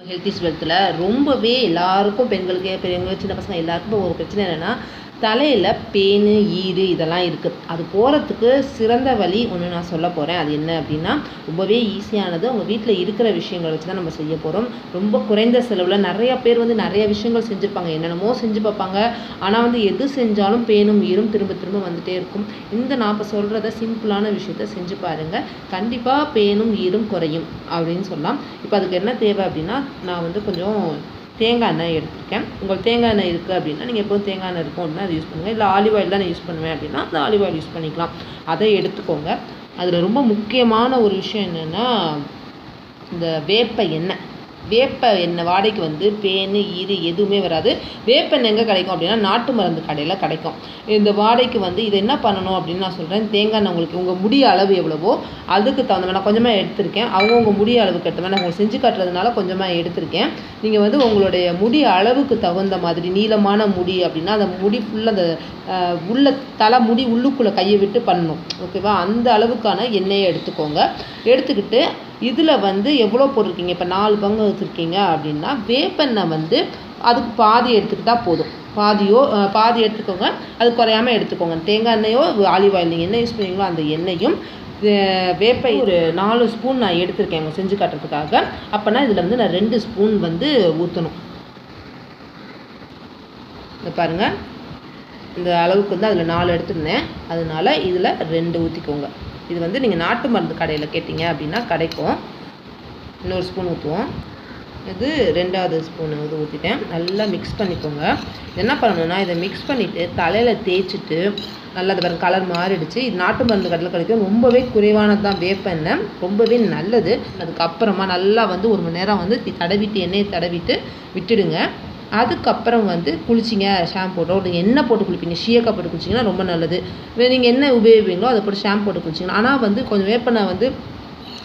Health is வெல்த்தில் ரொம்பவே எல்லாருக்கும் பெண்களுக்கு பெரியவங்க சின்ன பசங்க எல்லாருக்கும் ஒரு பிரச்சனை என்னென்னா தலையில் பேனு ஈறு இதெல்லாம் இருக்குது. அது போகிறதுக்கு சிறந்த வழி ஒன்று நான் சொல்ல போகிறேன். அது என்ன அப்படின்னா ரொம்பவே ஈஸியானது. உங்கள் வீட்டில் இருக்கிற விஷயங்களை வச்சு தான் நம்ம செய்ய போகிறோம். ரொம்ப குறைந்த செலவில் நிறையா பேர் நிறைய விஷயங்கள் செஞ்சுருப்பாங்க, என்னென்னமோ செஞ்சு பார்ப்பாங்க. ஆனால் எது செஞ்சாலும் பேனும் ஈரும் திரும்ப திரும்ப வந்துகிட்டே இருக்கும். நான் இப்போ சொல்கிறத சிம்பிளான விஷயத்த செஞ்சு பாருங்கள், கண்டிப்பாக பேனும் ஈரும் குறையும் அப்படின்னு சொல்லலாம். இப்போ அதுக்கு என்ன தேவை அப்படின்னா நான் கொஞ்சம் தேங்காய் எண்ணெய் எடுத்துருக்கேன். உங்களுக்கு தேங்காய் எண்ணெய் இருக்குது அப்படின்னா நீங்கள் எப்போவும் தேங்காய் எண்ணெய் இருக்கும் அப்படின்னா அதை யூஸ் பண்ணுங்கள். இல்லை ஆலிவ் ஆயில் தான் நான் யூஸ் பண்ணுவேன் அப்படின்னா அந்த ஆலிவ் ஆயில் யூஸ் பண்ணிக்கலாம். அதை எடுத்துக்கோங்க. அதில் ரொம்ப முக்கியமான ஒரு விஷயம் என்னென்னா இந்த வேப்ப எண்ணெய் வாடைக்கு பேனு ஈறு எதுவுமே வராது. வேப்பெண்ணெய் எங்கே கிடைக்கும் அப்படின்னா நாட்டு மருந்து கடையில் கிடைக்கும். இந்த வாடைக்கு இதை என்ன பண்ணணும் அப்படின்னு நான் சொல்கிறேன். தேங்காய் எண்ணெய் உங்களுக்கு உங்கள் முடி அளவு எவ்வளவோ அதுக்கு தகுந்த மாதிரி நான் கொஞ்சமாக எடுத்திருக்கேன். அவங்கவுங்க முடி அளவுக்கு ஏற்ற மாதிரி நான் உங்களுக்கு செஞ்சு காட்டுறதுனால கொஞ்சமாக எடுத்திருக்கேன். நீங்கள் உங்களுடைய முடி அளவுக்கு தகுந்த மாதிரி நீளமான முடி அப்படின்னா அந்த முடி ஃபுல்லாக அந்த உள்ள தலை முடி உள்ளுக்குள்ளே கையை விட்டு பண்ணணும். ஓகேவா? அந்த அளவுக்கான எண்ணெயை எடுத்துக்கோங்க. எடுத்துக்கிட்டு இதில் எவ்வளோ போட்டிருக்கீங்க, இப்போ 4 பங்கு வச்சுருக்கீங்க அப்படின்னா வேப்பெண்ணெய் அதுக்கு பாதி எடுத்துக்கிட்டால் போதும். பாதி எடுத்துக்கோங்க. அது குறையாமல் எடுத்துக்கோங்க. தேங்காய் எண்ணெயோ ஆலிவ் ஆயில் நீங்கள் என்ன யூஸ் பண்ணுவீங்களோ அந்த எண்ணெயும் வேப்பை ஒரு 4 ஸ்பூன் நான் எடுத்திருக்கேன் செஞ்சு காட்டுறதுக்காக. அப்போனா இதில் நான் 2 ஸ்பூன் ஊற்றணும். இந்த பாருங்கள், இந்த அளவுக்கு அதில் 4 எடுத்துருந்தேன். அதனால் இதில் 2 ஊற்றிக்கோங்க. இது நீங்கள் நாட்டு மருந்து கடையில் கேட்டிங்க அப்படின்னா கிடைக்கும். இன்னொரு ஸ்பூன் ஊற்றுவோம். இது 2வது ஸ்பூன் ஊற்றிட்டேன். நல்லா மிக்ஸ் பண்ணிக்கோங்க. என்ன பண்ணணும்னா இதை மிக்ஸ் பண்ணிவிட்டு தலையில் தேய்ச்சிட்டு நல்லா அது பாருங்க கலர் மாறிடுச்சு. இது நாட்டு மருந்து கடையில் கிடைக்கும். ரொம்பவே குறைவானது தான் வேப்பெண்ணெய், ரொம்பவே நல்லது. அதுக்கப்புறமா நல்லா 1 மணி நேரம் எண்ணெயை தடவிட்டு விட்டுடுங்க. அதுக்கப்புறம் குளிச்சிங்க. ஷாம்பு நீங்கள் எண்ணெய் போட்டு குளிப்பீங்க, ஷீயக்காய் போட்டு குளிச்சிங்கன்னா ரொம்ப நல்லது. நீங்கள் என்ன உபயோகிப்பீங்களோ அதை போட்டு ஷாம்பு போட்டு குளிச்சிங்கன்னா. ஆனால் கொஞ்சம் வேப்பெண்ணெய்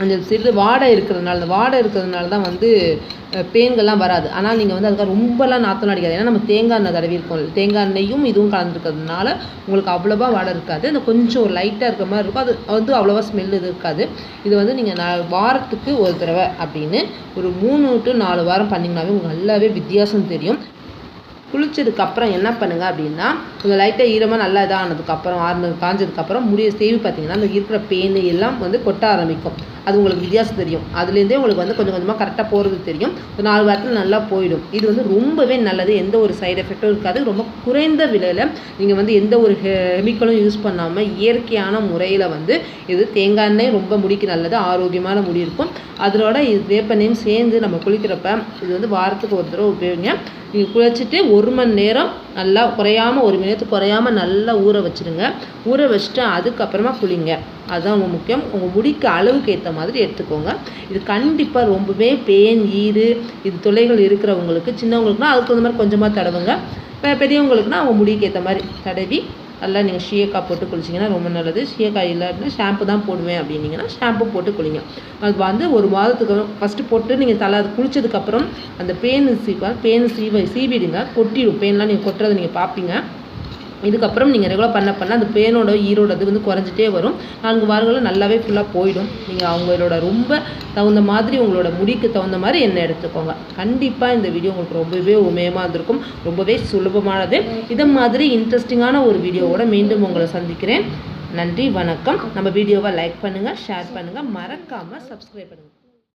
அந்த சிறிது வாடை இருக்கிறதுனால தான் பேன்கள்லாம் வராது. ஆனால் நீங்கள் அதுக்காக ரொம்பலாம் நாத்தம் அடிக்காது. ஏன்னா நம்ம தேங்காய் எண்ணெய் தடவி இருக்கோம். தேங்காய் எண்ணெயும் இதுவும் கலந்துருக்கிறதுனால உங்களுக்கு அவ்வளோவா வாடை இருக்காது. அந்த கொஞ்சம் லைட்டாக இருக்கிற மாதிரி இருக்கும். அது அவ்வளோவா ஸ்மெல் இது இருக்காது. இது நீங்கள் வாரத்துக்கு ஒரு தடவை அப்படின்னு ஒரு 3 to 4 வாரம் பண்ணிங்கனாவே உங்களுக்கு நல்லாவே வித்தியாசம் தெரியும். குளிச்சதுக்கப்புறம் என்ன பண்ணுங்கள் அப்படின்னா கொஞ்சம் லைட்டாக ஈரமாக நல்லா இதாக ஆனதுக்கப்புறம் காஞ்சதுக்கப்புறம் முடியை சேவி பார்த்தீங்கன்னா அந்த இருக்கிற பேனு எல்லாம் கொட்ட ஆரம்பிக்கும். அது உங்களுக்கு வித்தியாசம் தெரியும். அதுலேருந்தே உங்களுக்கு கொஞ்சம் கொஞ்சமாக கரெக்டாக போகிறது தெரியும். ஒரு 4 வாரத்தில் நல்லா போயிடும். இது ரொம்பவே நல்லது. எந்த ஒரு சைடு எஃபெக்டும் இருக்காது. ரொம்ப குறைந்த விலையில் நீங்கள் எந்த ஒரு கெமிக்கலும் யூஸ் பண்ணாமல் இயற்கையான முறையில் இது தேங்காய் எண்ணெய் ரொம்ப முடிக்கு நல்லது, ஆரோக்கியமான முடி இருக்கும். அதோட இது வேப்பெண்ணையும் சேர்ந்து நம்ம குளிக்கிறப்ப இது வாரத்துக்கு ஒரு தடவை உபயோகிங்க. நீங்கள் குளிச்சுட்டு 1 மணி நேரம் நல்லா குறையாமல் 1 மணி நேரத்துக்கு குறையாமல் நல்லா ஊற வச்சுருங்க. ஊற வச்சுட்டு அதுக்கப்புறமா குளிங்க. அதுதான் ரொம்ப முக்கியம். உங்கள் முடிக்கு அளவுக்கு ஏற்ற மாதிரி எடுத்துக்கோங்க. இது கண்டிப்பாக ரொம்பவே பேன் ஈறு இது தொல்லைகள் இருக்கிறவங்களுக்கு, சின்னவங்களுக்குனா அதுக்கு தகுந்த மாதிரி கொஞ்சமாக தடவுங்க. பெரியவங்களுக்குனா அவங்க முடிக்கு ஏற்ற மாதிரி தடவி நல்லா நீங்கள் ஷீயக்காய் போட்டு குளிச்சிங்கன்னா ரொம்ப நல்லது. ஷீயக்காய் இல்லை அப்படின்னா ஷாம்பு தான் போடுவேன் அப்படின்னீங்கன்னா ஷாம்பு போட்டு குளிங்க. அது 1 மாதத்துக்கு ஃபஸ்ட்டு போட்டு நீங்கள் தலை குளிச்சதுக்கப்புறம் அந்த பேனு சீவிடுங்க. கொட்டிடும். பேன்லாம் நீங்கள் கொட்டுறதை நீங்கள் பார்ப்பீங்க. இதுக்கப்புறம் நீங்கள் ரெகுலர் பண்ண அந்த பேனோட ஈரோட குறைஞ்சிட்டே வரும். 4 வாரங்களும் நல்லாவே ஃபுல்லாக போயிடும். நீங்கள் அவங்களோட ரொம்ப தகுந்த மாதிரி உங்களோட முடிக்கு தகுந்த மாதிரி எண்ணெய் எடுத்துக்கோங்க. கண்டிப்பாக இந்த வீடியோ உங்களுக்கு ரொம்பவே உபயோகமாக இருந்திருக்கும். ரொம்பவே சுலபமானது. இதை மாதிரி இன்ட்ரெஸ்டிங்கான ஒரு வீடியோவோட மீண்டும் உங்களை சந்திக்கிறேன். நன்றி, வணக்கம். நம்ம வீடியோவை லைக் பண்ணுங்கள், ஷேர் பண்ணுங்கள், மறக்காமல் சப்ஸ்கிரைப் பண்ணுங்கள்.